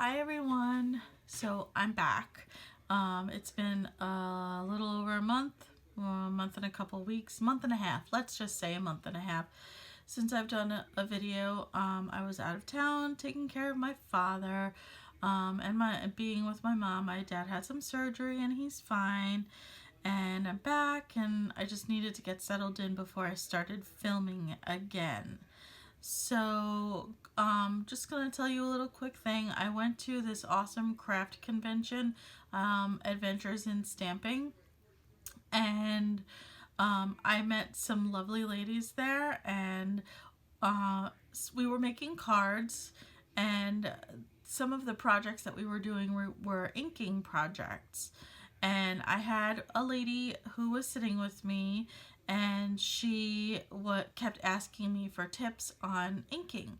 Hi everyone. So I'm back. It's been a little over a month and a couple weeks, month and a half. Let's just say a month and a half since I've done a video. I was out of town taking care of my father, and being with my mom. My dad had some surgery and he's fine. And I'm back, and I just needed to get settled in before I started filming again. So, just gonna tell you a little quick thing. I went to this awesome craft convention, Adventures in Stamping, and I met some lovely ladies there, and we were making cards, and some of the projects that we were doing were inking projects. And I had a lady who was sitting with me, and she kept asking me for tips on inking.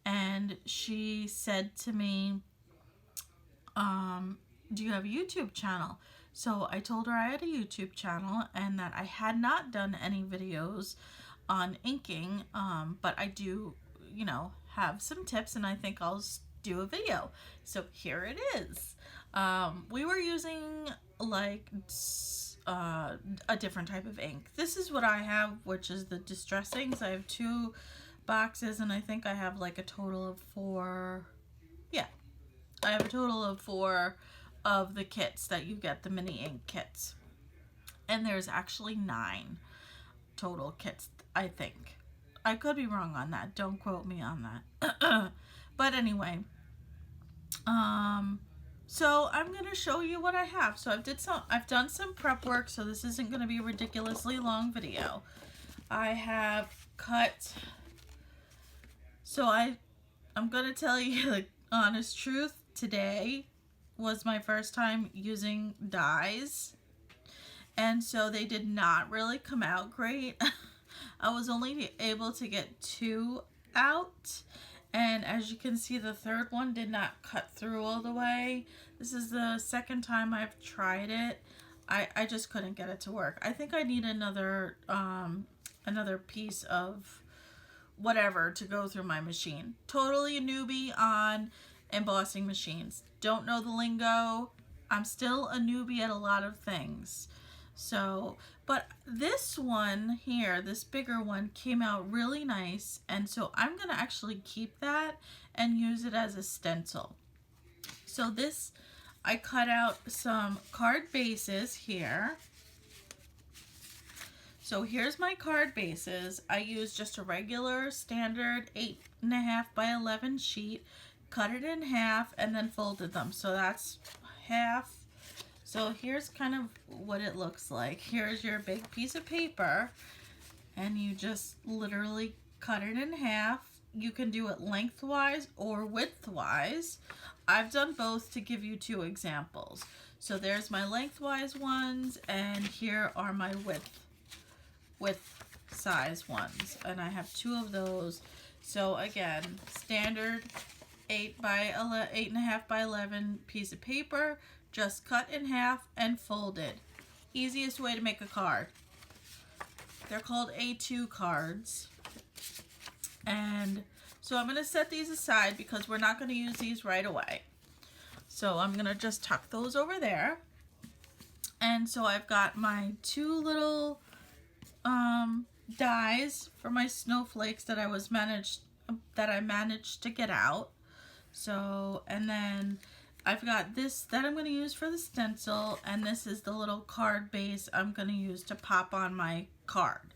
And she said to me, do you have a YouTube channel? So I told her I had a YouTube channel and that I had not done any videos on inking, but I do, have some tips, and I think I'll do a video. So here it is. We were using like a different type of ink. This is what I have, which is the Distress Inks. I have 2 boxes, and I think I have like a total of 4. Yeah, I have a total of 4 of the kits that you get, the mini ink kits. And there's actually 9 total kits, I think. I could be wrong on that. Don't quote me on that. But anyway, so I'm going to show you what I have. So I've done some prep work, so this isn't going to be a ridiculously long video. I have cut, so I'm going to tell you the honest truth. Today was my first time using dies, and so they did not really come out great. I was only able to get 2 out, and as you can see, the third one did not cut through all the way. This is the second time I've tried it. I just couldn't get it to work. I think I need another piece of whatever to go through my machine. Totally a newbie on embossing machines. Don't know the lingo. I'm still a newbie at a lot of things. So, but this one here, this bigger one, came out really nice, and so I'm gonna actually keep that and use it as a stencil. So this, I cut out some card bases here. So here's my card bases. I used just a regular standard 8.5 by 11 sheet, cut it in half, and then folded them. So that's half. So here's kind of what it looks like. Here's your big piece of paper, and you just literally cut it in half. You can do it lengthwise or widthwise. I've done both to give you 2 examples. So there's my lengthwise ones, and here are my width size ones, and I have 2 of those. So again, standard 8.5 by 11 piece of paper, just cut in half and folded. Easiest way to make a card. They're called A2 cards. And so I'm going to set these aside because we're not going to use these right away. So I'm going to just tuck those over there. And so I've got my 2 little dies for my snowflakes that I managed to get out. So, and then I've got this that I'm going to use for the stencil, and this is the little card base I'm going to use to pop on my card.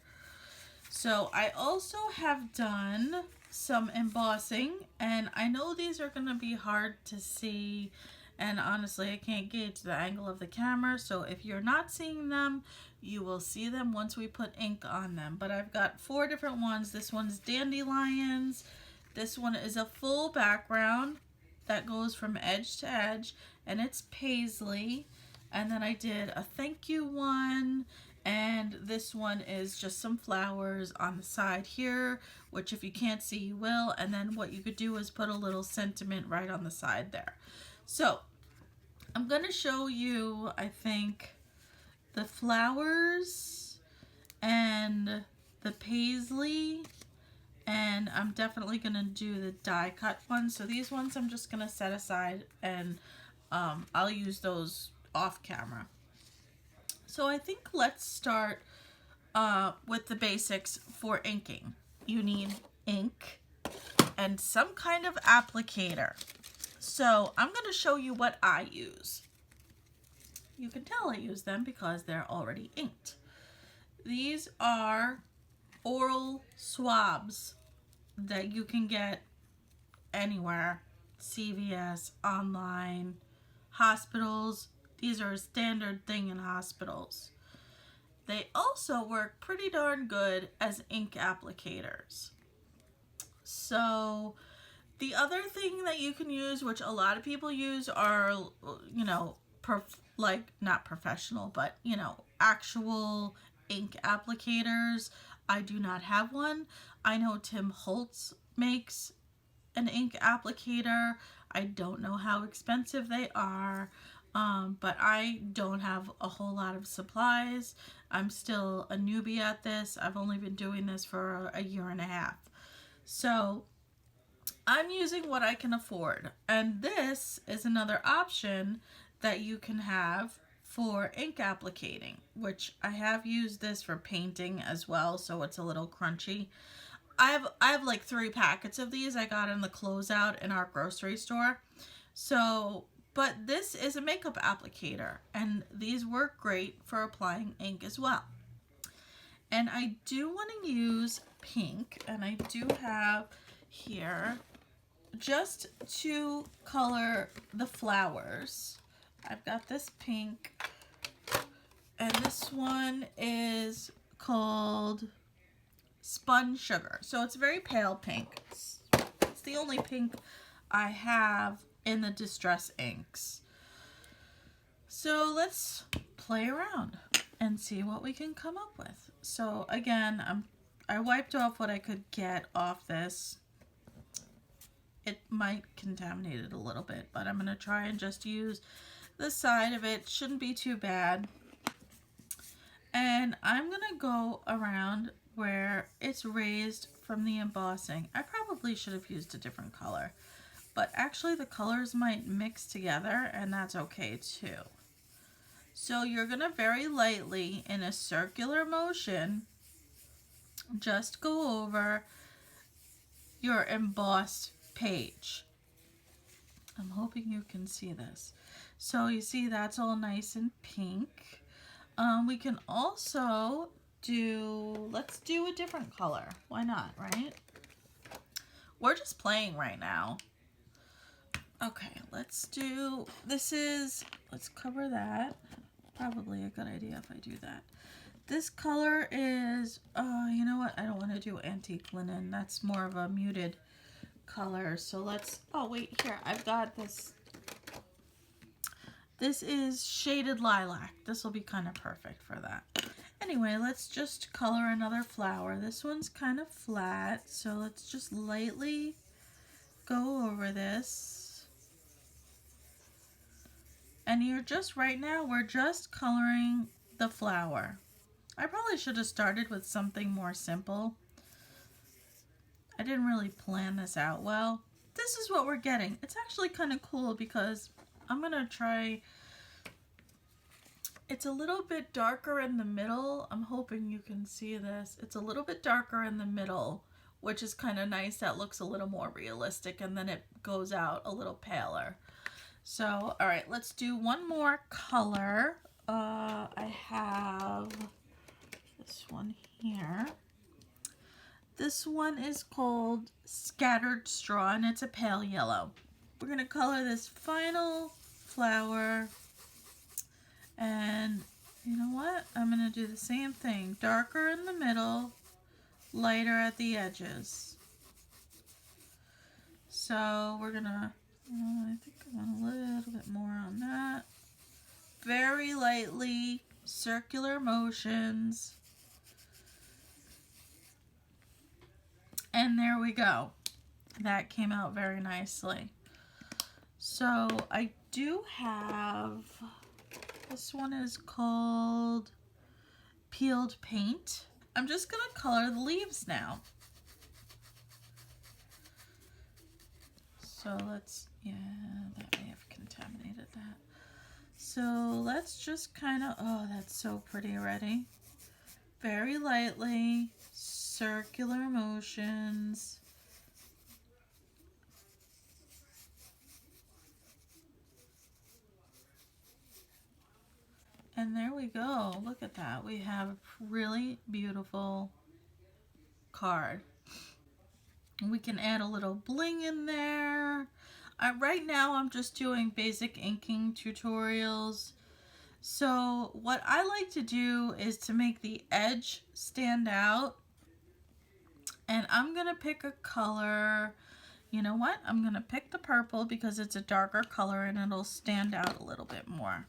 So I also have done some embossing, and I know these are going to be hard to see, and honestly I can't gauge the angle of the camera, so if you're not seeing them, you will see them once we put ink on them. But I've got 4 different ones. This one's dandelions. This one is a full background that goes from edge to edge, and it's paisley. And then I did a thank you one, and this one is just some flowers on the side here, which if you can't see, you will. And then what you could do is put a little sentiment right on the side there. So I'm going to show you, I think, the flowers and the paisley And I'm definitely going to do the die cut ones. So these ones I'm just going to set aside, and I'll use those off camera. So I think let's start with the basics for inking. You need ink and some kind of applicator. So I'm going to show you what I use. You can tell I use them because they're already inked. These are oral swabs that you can get anywhere. CVS, online, hospitals. These are a standard thing in hospitals. They also work pretty darn good as ink applicators. So the other thing that you can use, which a lot of people use, are, you know, not professional, but, you know, actual ink applicators. I do not have one. I know Tim Holtz makes an ink applicator. I don't know how expensive they are, but I don't have a whole lot of supplies. I'm still a newbie at this. I've only been doing this for a year and a half. So I'm using what I can afford. And this is another option that you can have for ink applicating, which I have used this for painting as well, so it's a little crunchy. I have like 3 packets of these I got in the closeout in our grocery store. So, but this is a makeup applicator, and these work great for applying ink as well. And I do want to use pink, and I do have here just to color the flowers. I've got this pink, and this one is called Spun Sugar. So it's very pale pink. It's the only pink I have in the Distress inks. So let's play around and see what we can come up with. So again, I wiped off what I could get off this. It might contaminate it a little bit, but I'm going to try and just use the side of it. Shouldn't be too bad. And I'm going to go around where it's raised from the embossing. I probably should have used a different color, but actually the colors might mix together, and that's okay too. So you're going to very lightly, in a circular motion, just go over your embossed page. I'm hoping you can see this. So you see that's all nice and pink. We can also let's do a different color. Why not, right? We're just playing right now. Okay, let's cover that. Probably a good idea if I do that. This color is, you know what? I don't want to do antique linen. That's more of a muted color. So oh wait, here, I've got this. This is Shaded Lilac. This will be kind of perfect for that. Anyway, let's just color another flower. This one's kind of flat, so let's just lightly go over this. And right now, we're just coloring the flower. I probably should have started with something more simple. I didn't really plan this out well. This is what we're getting. It's actually kind of cool because I'm going to try. It's a little bit darker in the middle. I'm hoping you can see this. It's a little bit darker in the middle, which is kind of nice. That looks a little more realistic, and then it goes out a little paler. So, all right, let's do one more color. I have this one here. This one is called Scattered Straw, and it's a pale yellow. We're going to color this final flower, and you know what? I'm going to do the same thing. Darker in the middle, lighter at the edges. So we're going to, I think I want a little bit more on that. Very lightly, circular motions. And there we go. That came out very nicely. So I do have, this one is called Peeled Paint. I'm just going to color the leaves now. So let's, yeah, that may have contaminated that. So let's just kind of, oh, that's so pretty already. Very lightly, circular motions. And there we go. Look at that. We have a really beautiful card. We can add a little bling in there. Right now I'm just doing basic inking tutorials. So what I like to do is to make the edge stand out. And I'm going to pick a color. You know what? I'm going to pick the purple because it's a darker color and it'll stand out a little bit more.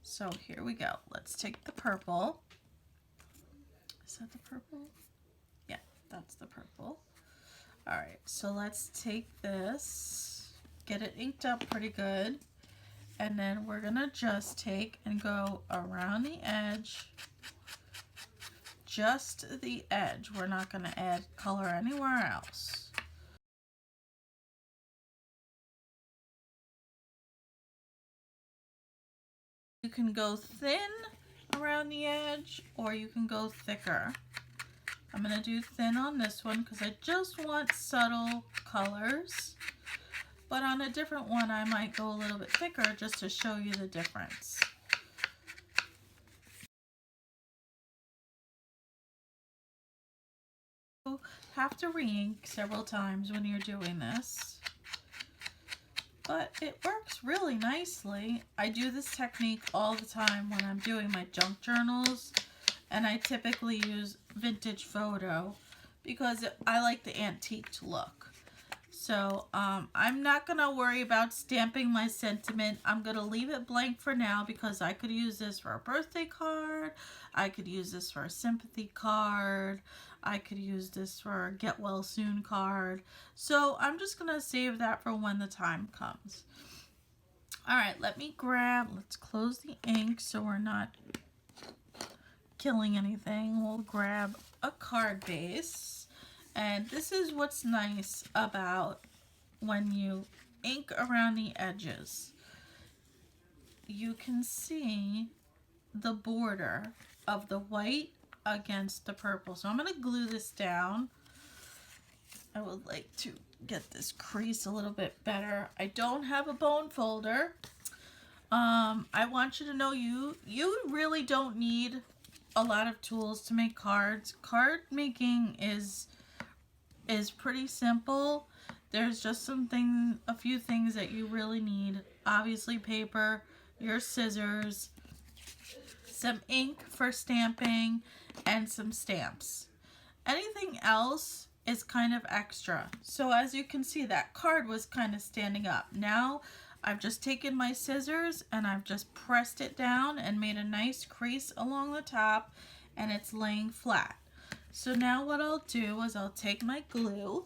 So here we go. Let's take the purple. Is that the purple? Yeah, that's the purple. All right, so let's take this, get it inked up pretty good, and then we're gonna just take and go around the edge, just the edge. We're not gonna add color anywhere else. You can go thin around the edge or you can go thicker. I'm going to do thin on this one because I just want subtle colors. But on a different one I might go a little bit thicker just to show you the difference. You have to re-ink several times when you're doing this. But it works really nicely. I do this technique all the time when I'm doing my junk journals, and I typically use vintage photo because I like the antiqued look. So I'm not gonna worry about stamping my sentiment. I'm gonna leave it blank for now because I could use this for a birthday card. I could use this for a sympathy card. I could use this for a get well soon card. So I'm just gonna save that for when the time comes. All right, let's close the ink so we're not killing anything. We'll grab a card base. And this is what's nice about when you ink around the edges. You can see the border of the white against the purple. So I'm going to glue this down. I would like to get this crease a little bit better. I don't have a bone folder. I want you to know you really don't need a lot of tools to make cards. Card making is pretty simple. There's just a few things that you really need. Obviously paper, your scissors, some ink for stamping, and some stamps. Anything else is kind of extra. So as you can see, that card was kind of standing up. Now I've just taken my scissors and I've just pressed it down and made a nice crease along the top, and it's laying flat. So now what I'll do is I'll take my glue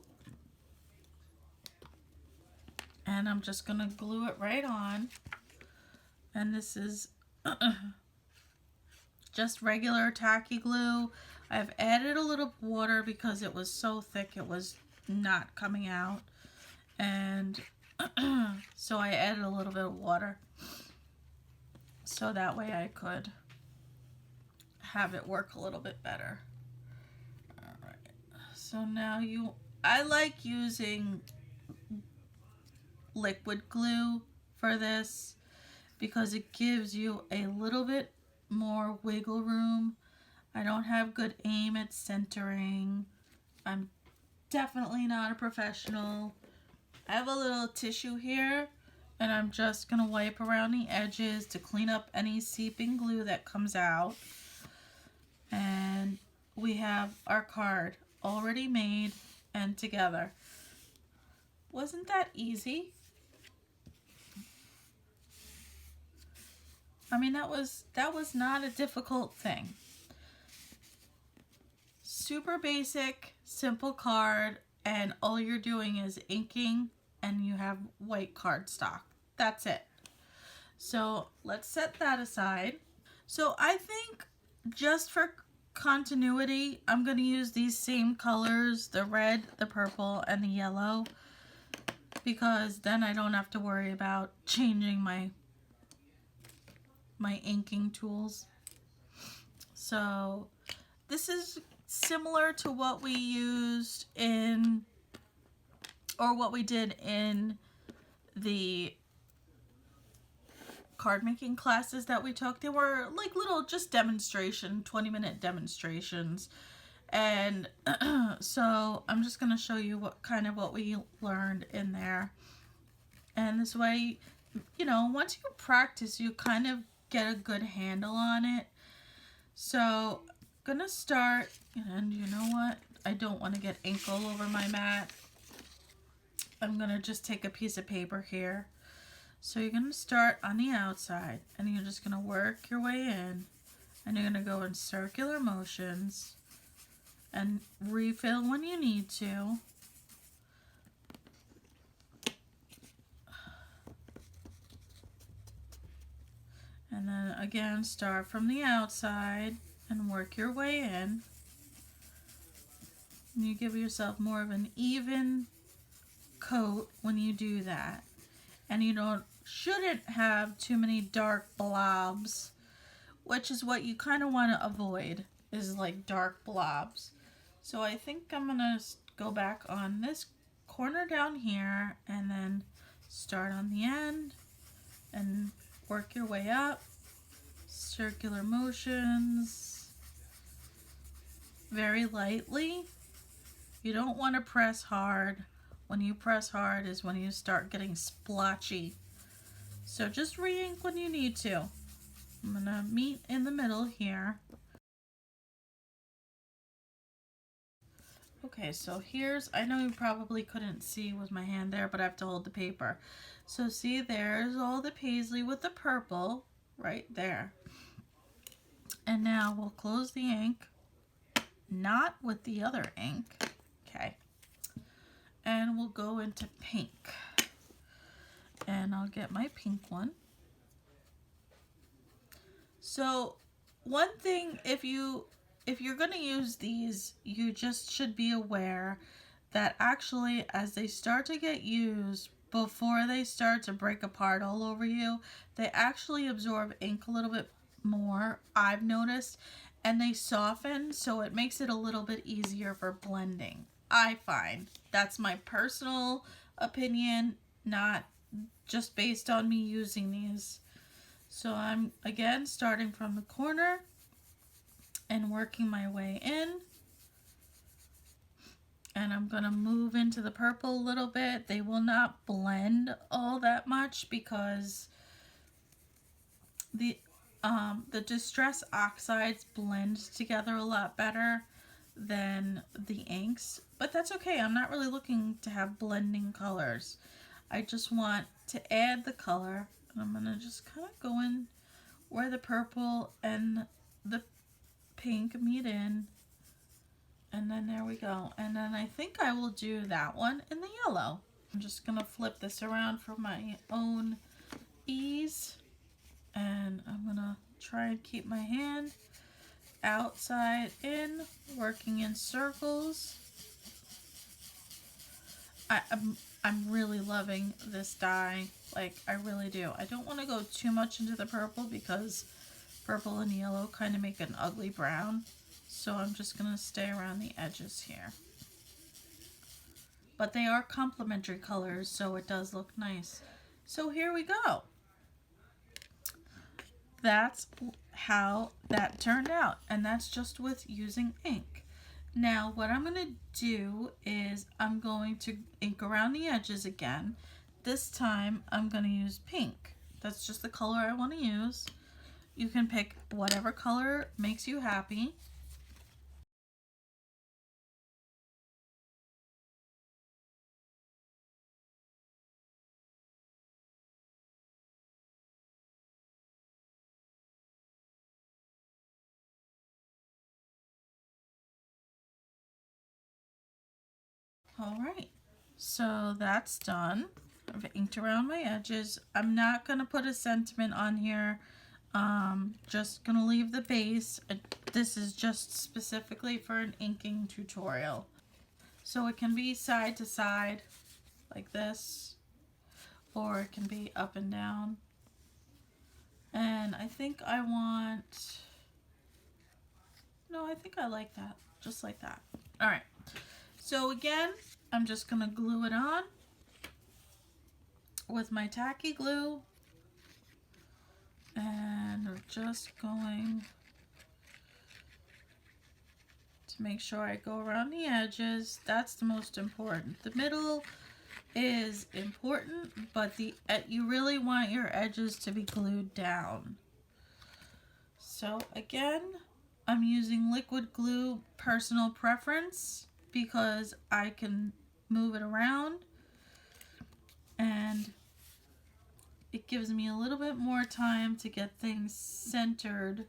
and I'm just going to glue it right on. And this is just regular tacky glue. I've added a little water because it was so thick it was not coming out. And so I added a little bit of water so that way I could have it work a little bit better. So now I like using liquid glue for this because it gives you a little bit more wiggle room. I don't have good aim at centering. I'm definitely not a professional. I have a little tissue here and I'm just going to wipe around the edges to clean up any seeping glue that comes out. And we have our card already made and together. Wasn't that easy? I mean, that was not a difficult thing. Super basic, simple card, and all you're doing is inking and you have white cardstock. That's it. So let's set that aside. So I think just for continuity, I'm going to use these same colors, the red, the purple, and the yellow, because then I don't have to worry about changing my inking tools. So this is similar to what we used in, or what we did in the card making classes that we took. They were like little just 20-minute demonstrations. And so I'm just going to show you what we learned in there. And this way, you know, once you practice, you kind of get a good handle on it. So I'm going to start, and you know what? I don't want to get ink all over my mat. I'm going to just take a piece of paper here. So you're going to start on the outside, and you're just going to work your way in, and you're going to go in circular motions and refill when you need to. And then again, start from the outside and work your way in. And you give yourself more of an even coat when you do that. And you shouldn't have too many dark blobs, which is what you kind of want to avoid, is like dark blobs. So I think I'm going to go back on this corner down here and then start on the end and work your way up. Circular motions. Very lightly. You don't want to press hard. When you press hard is when you start getting splotchy. So just re-ink when you need to. I'm going to meet in the middle here. Okay, so I know you probably couldn't see with my hand there, but I have to hold the paper. So see, there's all the paisley with the purple right there. And now we'll close the ink, not with the other ink. Okay. And we'll go into pink. And I'll get my pink one. So one thing, if you're going to use these, you just should be aware that actually as they start to get used, before they start to break apart all over you, they actually absorb ink a little bit more, I've noticed, and they soften, so it makes it a little bit easier for blending. I find that's my personal opinion, not just based on me using these. So I'm again starting from the corner and working my way in, and I'm gonna move into the purple a little bit. They will not blend all that much because the Distress Oxides blend together a lot better than the inks, but that's okay. I'm not really looking to have blending colors. I just want to add the color, and I'm gonna just kind of go in where the purple and the pink meet in, and then there we go. And then I think I will do that one in the yellow. I'm just gonna flip this around for my own ease, and I'm gonna try and keep my hand outside in, working in circles. I'm really loving this dye, like I really do. I don't want to go too much into the purple because purple and yellow kind of make an ugly brown, so I'm just gonna stay around the edges here. But they are complementary colors, so it does look nice. So here we go. That's how that turned out, and that's just with using ink. Now what I'm going to do is I'm going to ink around the edges again. This time I'm going to use pink. That's just the color I want to use. You can pick whatever color makes you happy. All right, so that's done. I've inked around my edges. I'm not going to put a sentiment on here. Just going to leave the base. This is just specifically for an inking tutorial. So it can be side to side like this, or it can be up and down. And I think I want, no, I think I like that, just like that. All right, so again, I'm just gonna glue it on with my tacky glue, and we're just going to make sure I go around the edges. That's the most important. The middle is important, but you really want your edges to be glued down. So again, I'm using liquid glue, personal preference, because I can move it around and it gives me a little bit more time to get things centered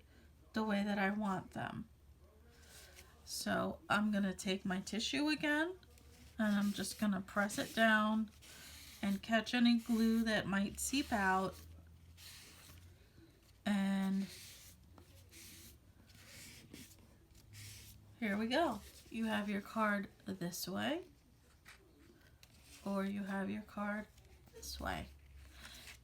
the way that I want them. So I'm gonna take my tissue again and I'm just gonna press it down and catch any glue that might seep out, and here we go. You have your card this way, or you have your card this way.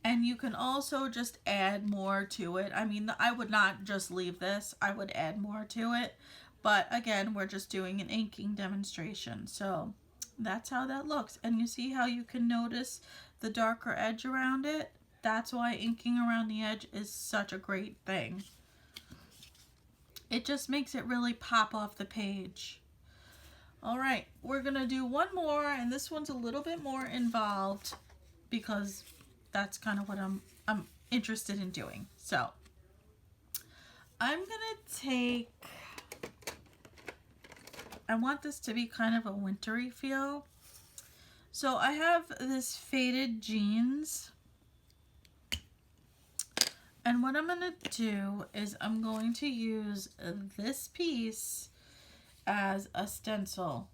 And you can also just add more to it. I mean, I would not just leave this. I would add more to it. But again, we're just doing an inking demonstration. So that's how that looks. And you see how you can notice the darker edge around it? That's why inking around the edge is such a great thing. It just makes it really pop off the page. All right, we're gonna do one more, and this one's a little bit more involved because that's kind of what I'm interested in doing. So I'm gonna take, I want this to be kind of a wintry feel. So I have this faded jeans, and what I'm gonna do is I'm going to use this piece as a stencil,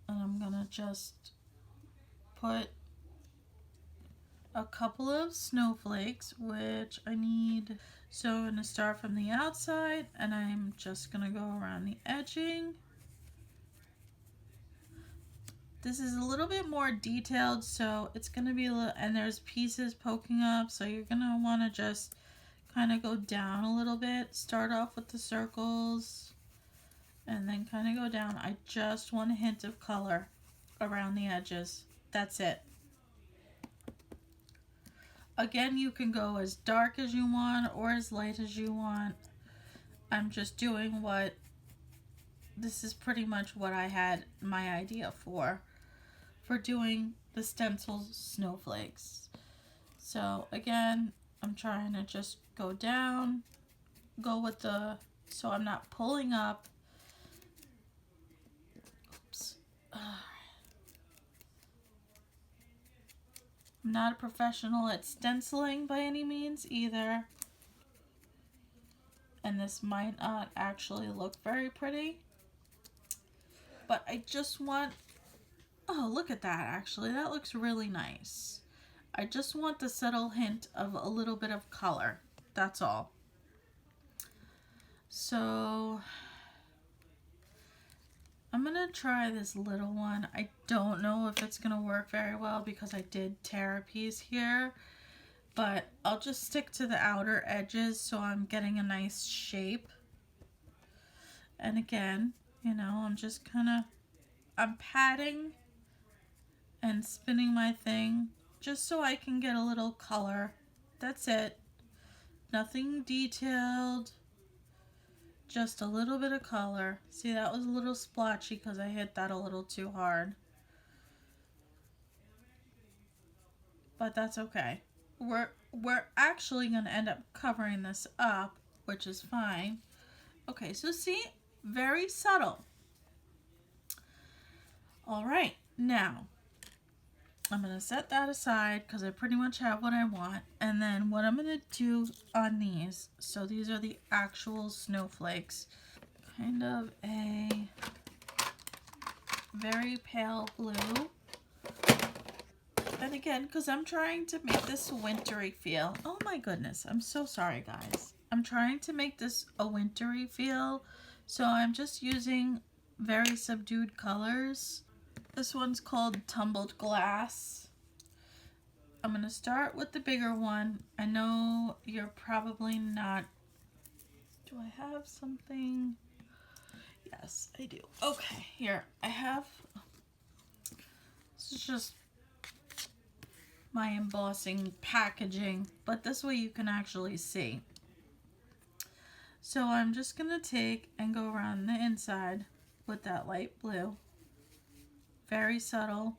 and I'm gonna just put a couple of snowflakes, which I need. So I'm gonna start from the outside and I'm just gonna go around the edging. This is a little bit more detailed, so it's gonna be a little, and there's pieces poking up, so you're gonna want to just kind of go down a little bit. Start off with the circles and then kind of go down. I just want a hint of color around the edges. That's it. Again, you can go as dark as you want or as light as you want. I'm just doing this is pretty much what I had my idea for doing the stencil snowflakes. So again, I'm trying to just go down, go with so I'm not pulling up. Oops. I'm not a professional at stenciling by any means either. And this might not actually look very pretty. But I just want, oh, look at that, actually. That looks really nice. I just want the subtle hint of a little bit of color. That's all. So I'm gonna try this little one. I don't know if it's gonna work very well because I did tear a piece here, but I'll just stick to the outer edges so I'm getting a nice shape. And again, you know, I'm just I'm patting and spinning my thing just so I can get a little color. That's it. Nothing detailed. Just a little bit of color. See, that was a little splotchy because I hit that a little too hard. But that's okay. We're actually going to end up covering this up, which is fine. Okay, so see, very subtle. All right, now I'm going to set that aside because I pretty much have what I want. And then what I'm going to do on these, so these are the actual snowflakes. Kind of a very pale blue. And again, because I'm trying to make this a wintry feel. Oh my goodness, I'm so sorry, guys. I'm trying to make this a wintry feel. So I'm just using very subdued colors. This one's called Tumbled Glass. I'm going to start with the bigger one. I know you're probably not... Do I have something? Yes, I do. Okay, here. I have... This is just my embossing packaging, but this way you can actually see. So I'm just going to take and go around the inside with that light blue. Very subtle.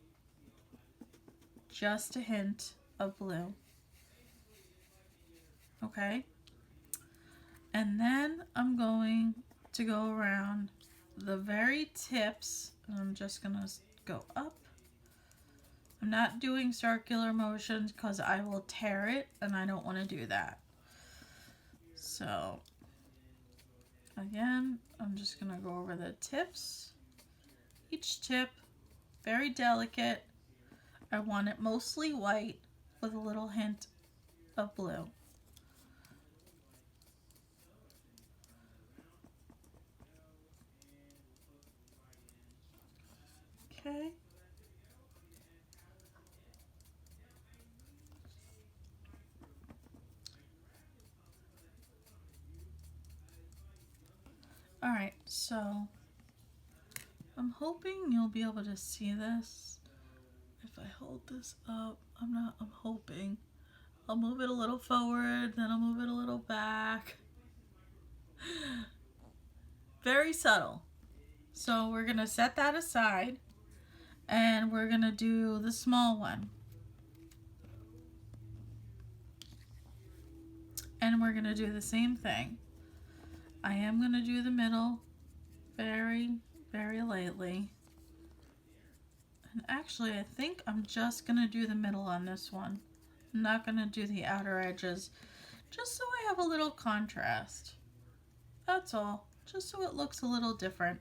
Just a hint of blue. Okay? And then I'm going to go around the very tips. And I'm just going to go up. I'm not doing circular motions because I will tear it and I don't want to do that. So, again, I'm just going to go over the tips. Each tip, very delicate. I want it mostly white with a little hint of blue. Okay. Alright, so I'm hoping you'll be able to see this. If I hold this up, I'm hoping. I'll move it a little forward, then I'll move it a little back. Very subtle. So we're going to set that aside and we're going to do the small one. And we're going to do the same thing. I am going to do the middle very, very lightly. And actually, I think I'm just going to do the middle on this one. I'm not going to do the outer edges, just so I have a little contrast. That's all. Just so it looks a little different.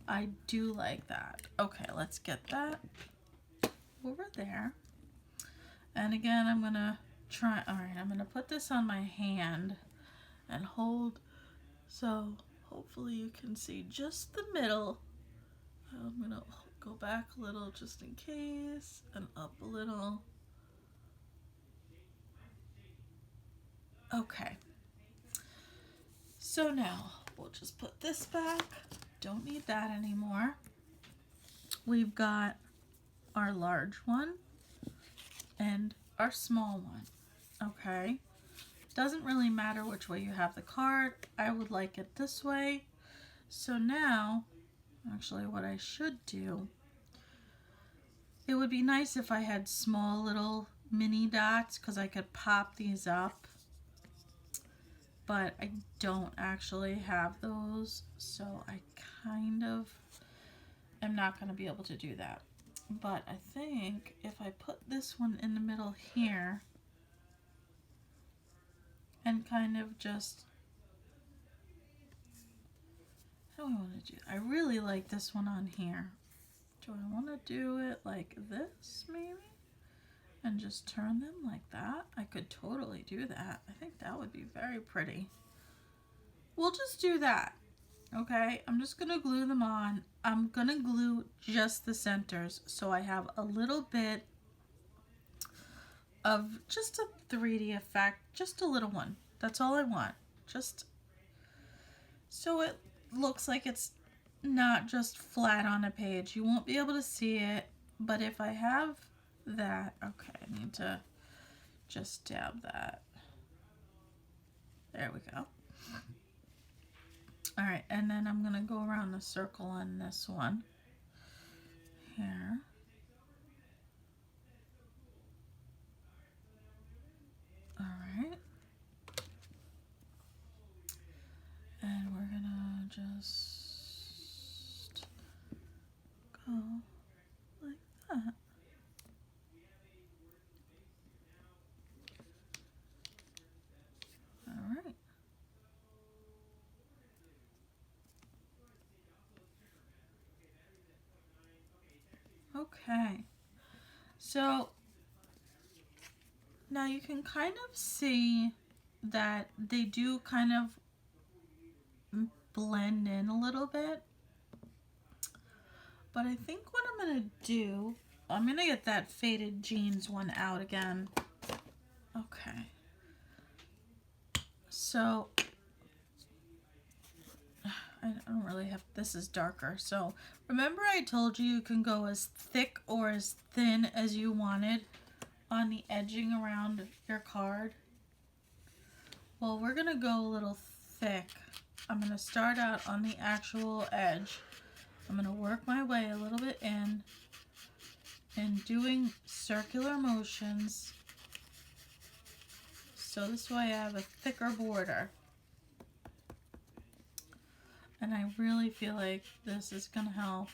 I do like that. Okay, let's get that over there. And again, I'm going to try... Alright, I'm going to put this on my hand and hold... So hopefully you can see just the middle. I'm going to go back a little just in case and up a little. Okay. So now we'll just put this back. Don't need that anymore. We've got our large one and our small one. Okay. Doesn't really matter which way you have the card. I would like it this way. So now, actually what I should do, it would be nice if I had small little mini dots because I could pop these up. But I don't actually have those, so I kind of am not going to be able to do that. But I think if I put this one in the middle here, and kind of just, how do I want to do? I really like this one on here. Do I want to do it like this maybe? And just turn them like that? I could totally do that. I think that would be very pretty. We'll just do that. Okay, I'm just going to glue them on. I'm going to glue just the centers so I have a little bit of just a 3D effect, just a little one. That's all I want. Just so it looks like it's not just flat on a page. You won't be able to see it, but if I have that, okay, I need to just dab that. There we go. All right, and then I'm gonna go around the circle on this one here. All right. And we're gonna just go like that. All right. Okay. So now you can kind of see that they do kind of blend in a little bit. But I think what I'm going to do I'm going to get that faded jeans one out again. Okay. So I don't really have, this is darker. So remember I told you can go as thick or as thin as you wanted on the edging around your card? Well, we're going to go a little thick. I'm going to start out on the actual edge. I'm going to work my way a little bit in and doing circular motions. So this way I have a thicker border. And I really feel like this is going to help.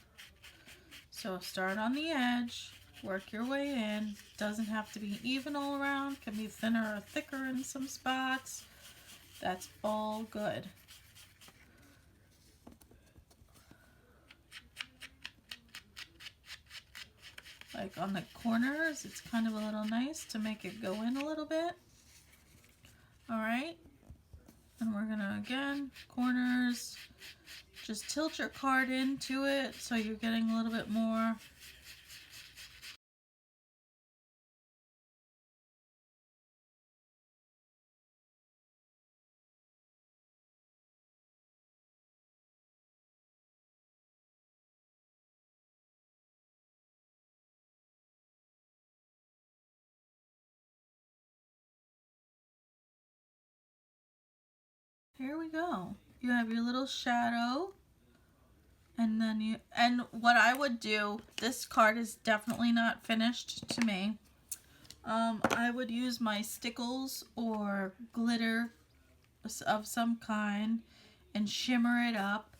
So start on the edge, work your way in. Doesn't have to be even all around. Can be thinner or thicker in some spots. That's all good. Like on the corners, it's kind of a little nice to make it go in a little bit. All right. And we're gonna, again, corners, just tilt your card into it so you're getting a little bit more. Here we go. You have your little shadow. And then what I would do, this card is definitely not finished to me. I would use my stickles or glitter of some kind and shimmer it up.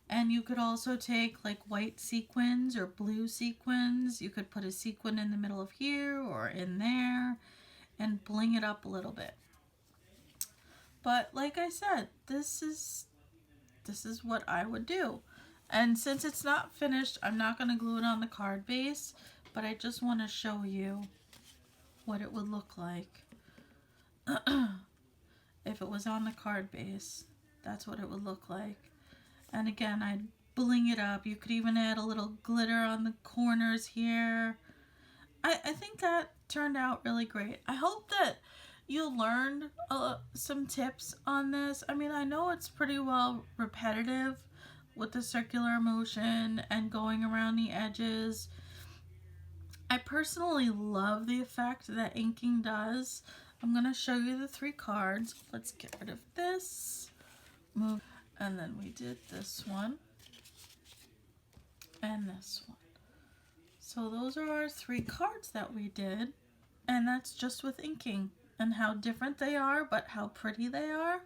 And you could also take like white sequins or blue sequins. You could put a sequin in the middle of here or in there and bling it up a little bit. But like I said, this is what I would do. And since it's not finished, I'm not going to glue it on the card base, but I just want to show you what it would look like if it was on the card base. That's what it would look like. And again, I'd bling it up. You could even add a little glitter on the corners here. I think that turned out really great. I hope that you learned some tips on this. I mean, I know it's pretty well repetitive with the circular motion and going around the edges. I personally love the effect that inking does. I'm going to show you the 3 cards. Let's get rid of this. Move. And then we did this one. And this one. So those are our 3 cards that we did. And that's just with inking. And how different they are, but how pretty they are.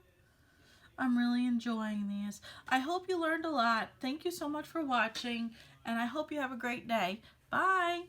I'm really enjoying these. I hope you learned a lot. Thank you so much for watching. And I hope you have a great day. Bye.